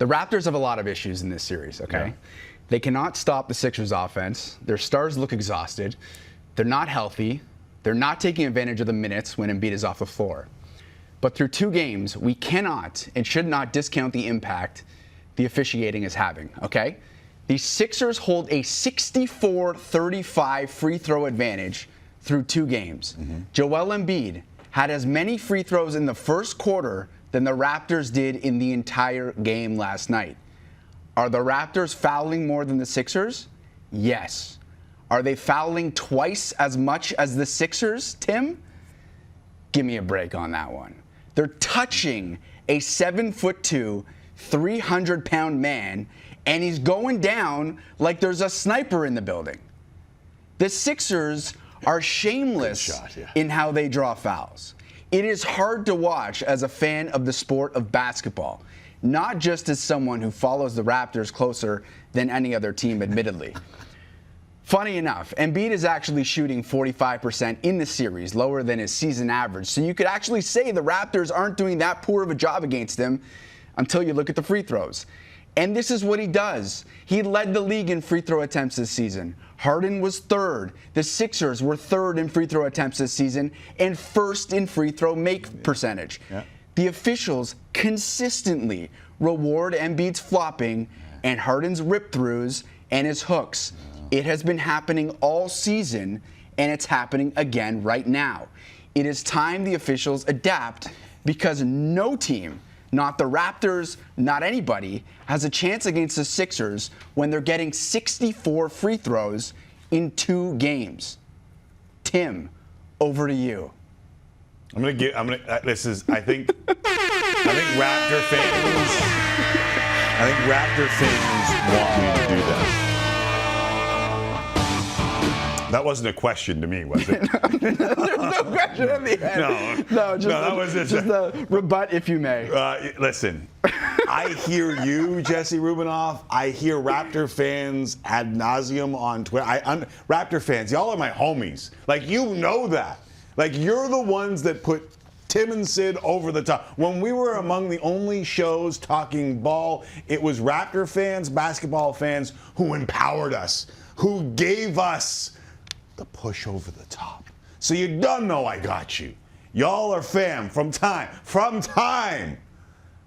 The Raptors have a lot of issues in this series, okay? Yeah. They cannot stop the Sixers offense. Their stars look exhausted. They're not healthy. They're not taking advantage of the minutes when Embiid is off the floor. But through 2 games, we cannot and should not discount the impact the officiating is having, okay? The Sixers hold a 64-35 free throw advantage through 2 games. Joel Embiid had as many free throws in the first quarter than the Raptors did in the entire game last night. Are the Raptors fouling more than the Sixers? Yes. Are they fouling twice as much as the Sixers, Tim? Give me a break on that one. They're touching a 7'2", 300-pound man, and he's going down like there's a sniper in the building. The Sixers are shameless in how they draw fouls. It is hard to watch as a fan of the sport of basketball, not just as someone who follows the Raptors closer than any other team, admittedly. Funny enough, Embiid is actually shooting 45% in the series, lower than his season average. So you could actually say the Raptors aren't doing that poor of a job against him until you look at the free throws. And this is what he does. He led the league in free throw attempts this season. Harden was 3rd. The Sixers were 3rd in free throw attempts this season and 1st in free throw make percentage. Yeah. The officials consistently reward Embiid's flopping and Harden's rip-throughs and his hooks. It has been happening all season, and it's happening again right now. It is time the officials adapt because no team, not the Raptors, not anybody, has a chance against the Sixers when they're getting 64 free throws in 2 games. Tim, over to you. I think Raptor fans want me to do that. That wasn't a question to me, was it? There's no question at the end. No, just a rebut, if you may. Listen, I hear you, Jesse Rubinoff. I hear Raptor fans ad nauseum on Twitter. Raptor fans, y'all are my homies. Like, you know that. Like, you're the ones that put Tim and Sid over the top. When we were among the only shows talking ball, it was Raptor fans, basketball fans who empowered us, who gave us the push over the top. So you don't know I got you. Y'all are fam from time.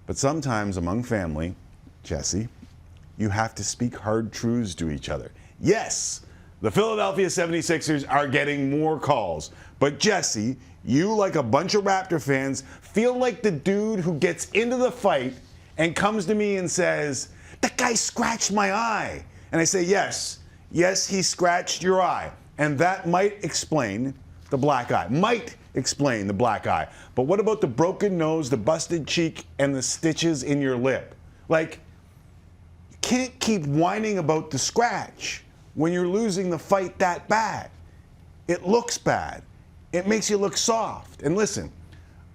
But sometimes among family, Jesse, you have to speak hard truths to each other. Yes, the Philadelphia 76ers are getting more calls. But Jesse, you, like a bunch of Raptor fans, feel like the dude who gets into the fight and comes to me and says, "That guy scratched my eye." And I say, yes, he scratched your eye. And that might explain the black eye. But what about the broken nose, the busted cheek, and the stitches in your lip? Like, you can't keep whining about the scratch when you're losing the fight that bad. It looks bad. It makes you look soft. And listen,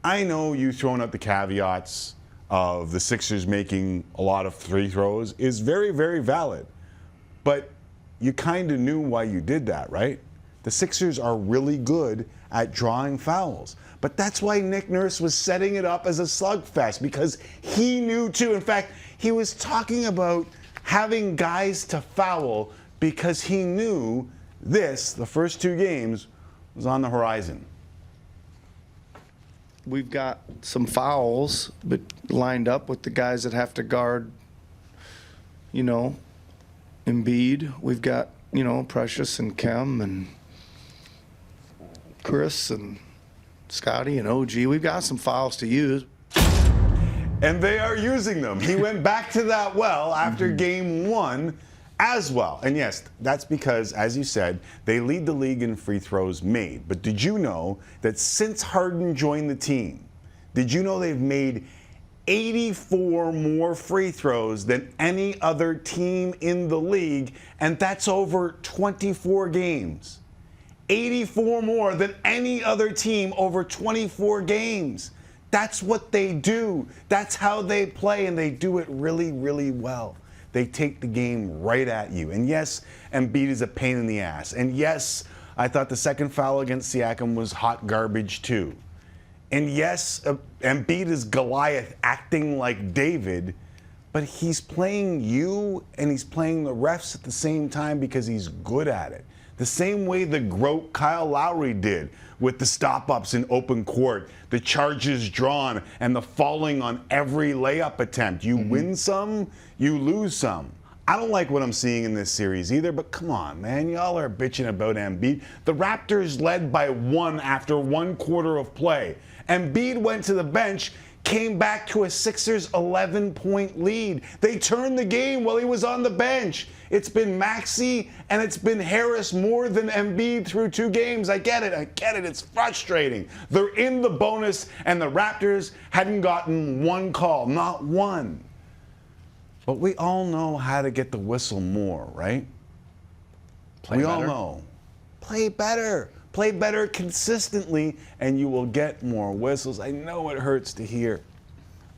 I know you throwing out the caveats of the Sixers making a lot of free throws is very, very valid. But you kind of knew why you did that, right? The Sixers are really good at drawing fouls. But that's why Nick Nurse was setting it up as a slugfest, because he knew too. In fact, he was talking about having guys to foul because he knew this, the first 2 games, was on the horizon. We've got some fouls but lined up with the guys that have to guard, Embiid. We've got, Precious and Kem and Chris and Scotty and OG. We've got some fouls to use. And they are using them. He went back to that well after game 1 as well. And yes, that's because, as you said, they lead the league in free throws made. But did you know that since Harden joined the team, did you know they've made 84 more free throws than any other team in the league? And that's over 24 games. 84 more than any other team over 24 games. That's what they do. That's how they play, and they do it really, really well. They take the game right at you. And yes, Embiid is a pain in the ass. And yes, I thought the second foul against Siakam was hot garbage too. And yes, Embiid is Goliath acting like David, But he's playing you and he's playing the refs at the same time because he's good at it. The same way the GOAT Kyle Lowry did with the stop-ups in open court, the charges drawn, and the falling on every layup attempt. You win some, you lose some. I don't like what I'm seeing in this series either, but come on, man. Y'all are bitching about Embiid. The Raptors led by 1 after 1 quarter of play. Embiid went to the bench, came back to a Sixers 11-point lead. They turned the game while he was on the bench. It's been Maxey and it's been Harris more than Embiid through 2 games. I get it. It's frustrating. They're in the bonus and the Raptors hadn't gotten 1 call, not 1. But we all know how to get the whistle more, right? We all know. Play better. Play better consistently, and you will get more whistles. I know it hurts to hear,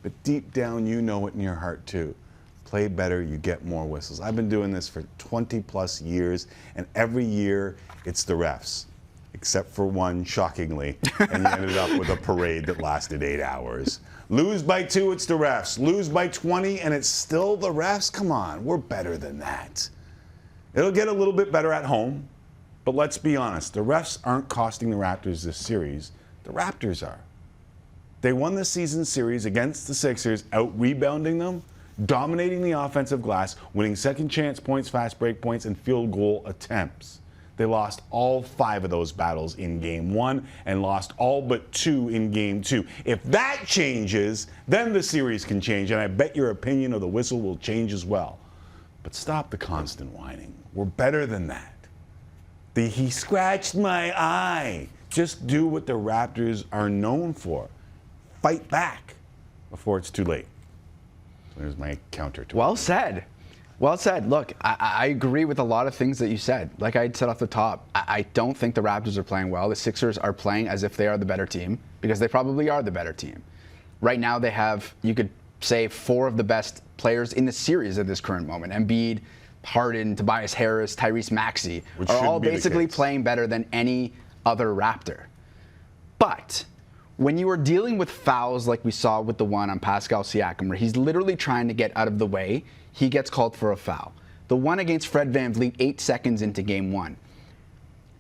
but deep down, you know it in your heart, too. Play better, you get more whistles. I've been doing this for 20-plus years, and every year, it's the refs, except for one, shockingly, and you ended up with a parade that lasted 8 hours. Lose by 2, it's the refs. Lose by 20, and it's still the refs? Come on, we're better than that. It'll get a little bit better at home. But let's be honest, the refs aren't costing the Raptors this series. The Raptors are. They won the season series against the Sixers, out-rebounding them, dominating the offensive glass, winning second chance points, fast break points, and field goal attempts. They lost all 5 of those battles in Game 1 and lost all but 2 in Game 2. If that changes, then the series can change, and I bet your opinion of the whistle will change as well. But stop the constant whining. We're better than that. He scratched my eye. Just do what the Raptors are known for. Fight back before it's too late. There's my counter to it. Well said. Well said. Look, I agree with a lot of things that you said. Like I said off the top, I don't think the Raptors are playing well. The Sixers are playing as if they are the better team, because they probably are the better team. Right now they have, you could say, 4 of the best players in the series at this current moment. Embiid, Harden, Tobias Harris, Tyrese Maxey are all basically playing better than any other Raptor. But when you are dealing with fouls like we saw with the one on Pascal Siakam, where he's literally trying to get out of the way, he gets called for a foul. The one against Fred VanVleet 8 seconds into Game 1.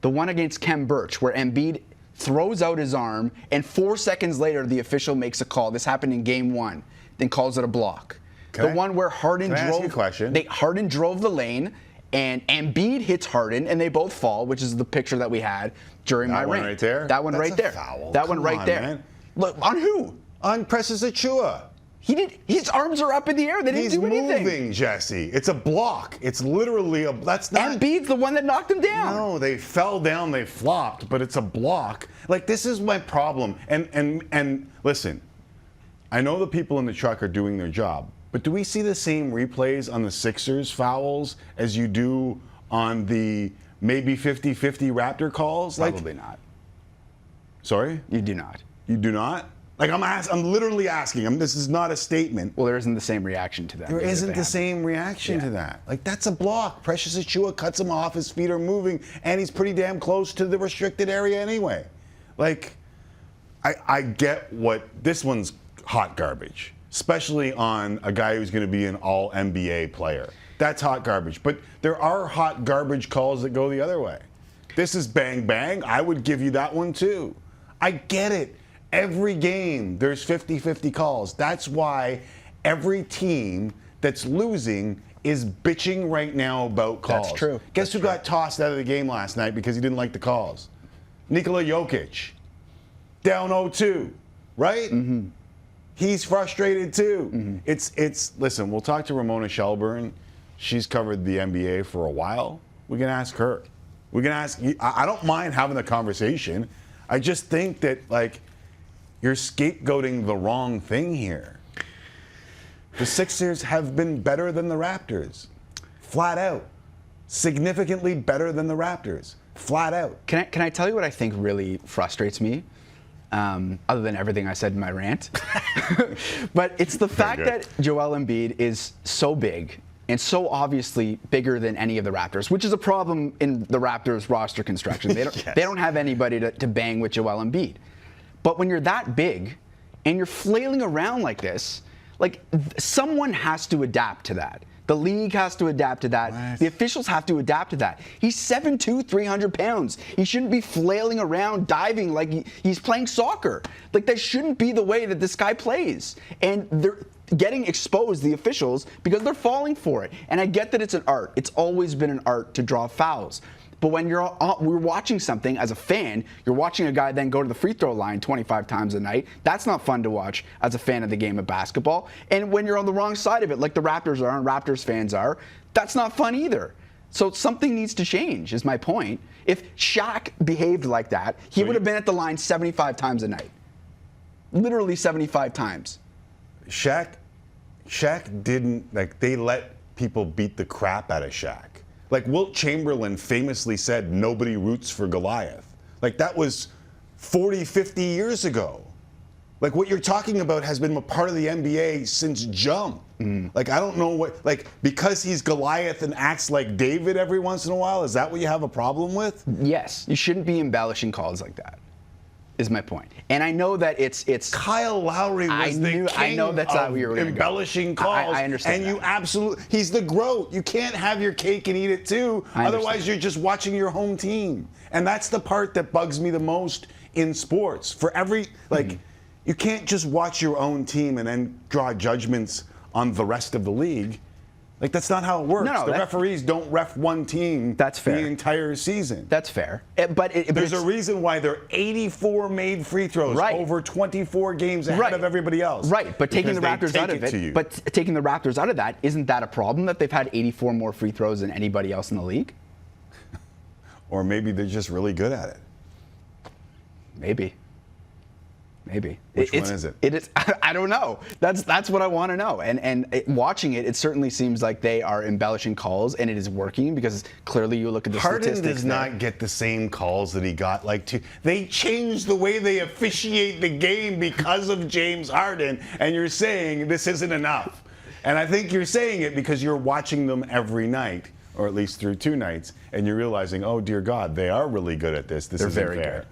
The one against Khem Birch, where Embiid throws out his arm, and 4 seconds later the official makes a call. This happened in Game 1, then calls it a block. One where Harden drove the lane, and Embiid hits Harden, and they both fall, which is the picture that we had during my rant. That one right there? That one right there. Foul. That one right there. Man. Look, on who? On Precious Achiuwa. He did. His arms are up in the air. They didn't do anything. He's moving, Jesse. It's a block. It's literally a. That's not. Embiid's the one that knocked him down. No, they fell down. They flopped, but it's a block. Like, this is my problem. And listen, I know the people in the truck are doing their job. But do we see the same replays on the Sixers fouls as you do on the maybe 50-50 Raptor calls? Probably not. Sorry? You do not. You do not? Like, I'm literally asking. This is not a statement. Well, there isn't the same reaction to that. There isn't the same reaction to that. Like, that's a block. Precious Achiuwa cuts him off. His feet are moving, and he's pretty damn close to the restricted area anyway. Like, I get what this one's hot garbage. Especially on a guy who's going to be an all-NBA player. That's hot garbage. But there are hot garbage calls that go the other way. This is bang, bang. I would give you that one, too. I get it. Every game, there's 50-50 calls. That's why every team that's losing is bitching right now about calls. That's true. Guess who got tossed out of the game last night because he didn't like the calls? Nikola Jokic. Down 0-2, right? Mm-hmm. He's frustrated too. Mm-hmm. It's listen, we'll talk to Ramona Shelburne. She's covered the NBA for a while. We can ask her. We can ask. I don't mind having the conversation. I just think that, like, you're scapegoating the wrong thing here. The Sixers have been better than the Raptors. Flat out. Significantly better than the Raptors. Flat out. Can I tell you what I think really frustrates me? Other than everything I said in my rant. But it's the fact that Joel Embiid is so big and so obviously bigger than any of the Raptors, which is a problem in the Raptors roster construction. They don't have anybody to bang with Joel Embiid. But when you're that big and you're flailing around like this, Like, someone has to adapt to that. The league has to adapt to that. What? The officials have to adapt to that. He's 7'2", 300 pounds. He shouldn't be flailing around, diving like he's playing soccer. Like, that shouldn't be the way that this guy plays. And they're getting exposed, the officials, because they're falling for it. And I get that it's an art. It's always been an art to draw fouls. But when we're watching something as a fan, you're watching a guy then go to the free throw line 25 times a night. That's not fun to watch as a fan of the game of basketball. And when you're on the wrong side of it, like the Raptors are and Raptors fans are, that's not fun either. So something needs to change, is my point. If Shaq behaved like that, he would have been at the line 75 times a night. Literally 75 times. Shaq didn't, like, they let people beat the crap out of Shaq. Like, Wilt Chamberlain famously said, nobody roots for Goliath. Like, that was 40, 50 years ago. Like, what you're talking about has been a part of the NBA since jump. Like, I don't know what, like, because he's Goliath and acts like David every once in a while, is that what you have a problem with? Yes, you shouldn't be embellishing calls like that, is my point. And I know that it's Kyle Lowry was the king I know that's not of where you were gonna go. embellishing calls. I understand and that. you absolutely, he's the GOAT. You can't have your cake and eat it too. I Otherwise, understand. you're just watching your home team. And that's the part that bugs me the most in sports. For every, like, you can't just watch your own team and then draw judgments on the rest of the league. Like, that's not how it works. No, the referees don't ref one team That's fair. the entire season. That's fair. But There's a reason why there are 84 made free throws over 24 games ahead of everybody else. Right, but taking the Because they Raptors out take of to it, you. but taking the Raptors out of that, isn't that a problem that they've had 84 more free throws than anybody else in the league? Or maybe they're just really good at it. Maybe. Which one is it? It is. I don't know. That's what I want to know. And watching it, it certainly seems like they are embellishing calls, and it is working because clearly you look at the Harden statistics. does not get the same calls that he got. They changed the way they officiate the game because of James Harden, and you're saying this isn't enough. And I think you're saying it because you're watching them every night, or at least through 2 nights, and you're realizing, oh dear God, they are really good at this. This They're isn't very fair.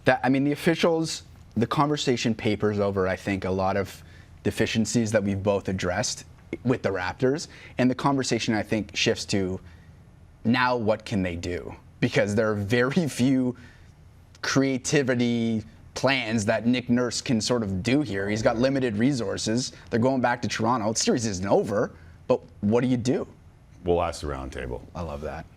good. The officials. The conversation papers over, I think, a lot of deficiencies that we've both addressed with the Raptors. And the conversation, I think, shifts to now what can they do? Because there are very few creativity plans that Nick Nurse can sort of do here. He's got limited resources. They're going back to Toronto. The series isn't over, but what do you do? We'll ask the round table. I love that.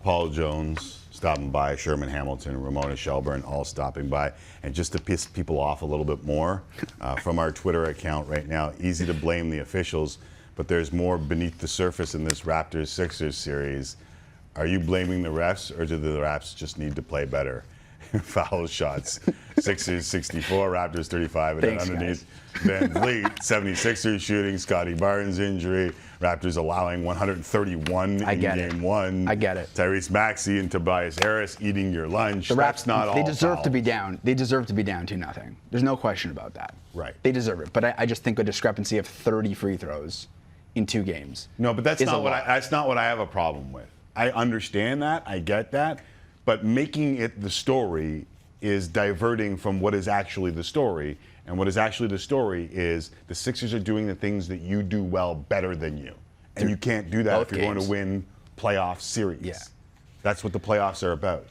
Paul Jones stopping by, Sherman Hamilton, Ramona Shelburne, all stopping by. And just to piss people off a little bit more, from our Twitter account right now, easy to blame the officials, but there's more beneath the surface in this Raptors-Sixers series. Are you blaming the refs, or do the refs just need to play better? Foul shots. Sixers 64, Raptors 35, and Thanks, then underneath Van Vliet, 76ers shooting, Scotty Barnes injury, Raptors allowing 131 in game 1. I get it. Tyrese Maxey and Tobias Harris eating your lunch. The That's Raps, not all they deserve to fouls. be down. They deserve to be down 2-0. There's no question about that. Right. They deserve it. But I just think a discrepancy of 30 free throws in 2 games. No, but that's is a not lot. that's not what I have a problem with. I understand that. I get that. But making it the story is diverting from what is actually the story. And what is actually the story is the Sixers are doing the things that you do well better than you. And you can't do that Both if you're going games. to win playoff series. Yeah. That's what the playoffs are about.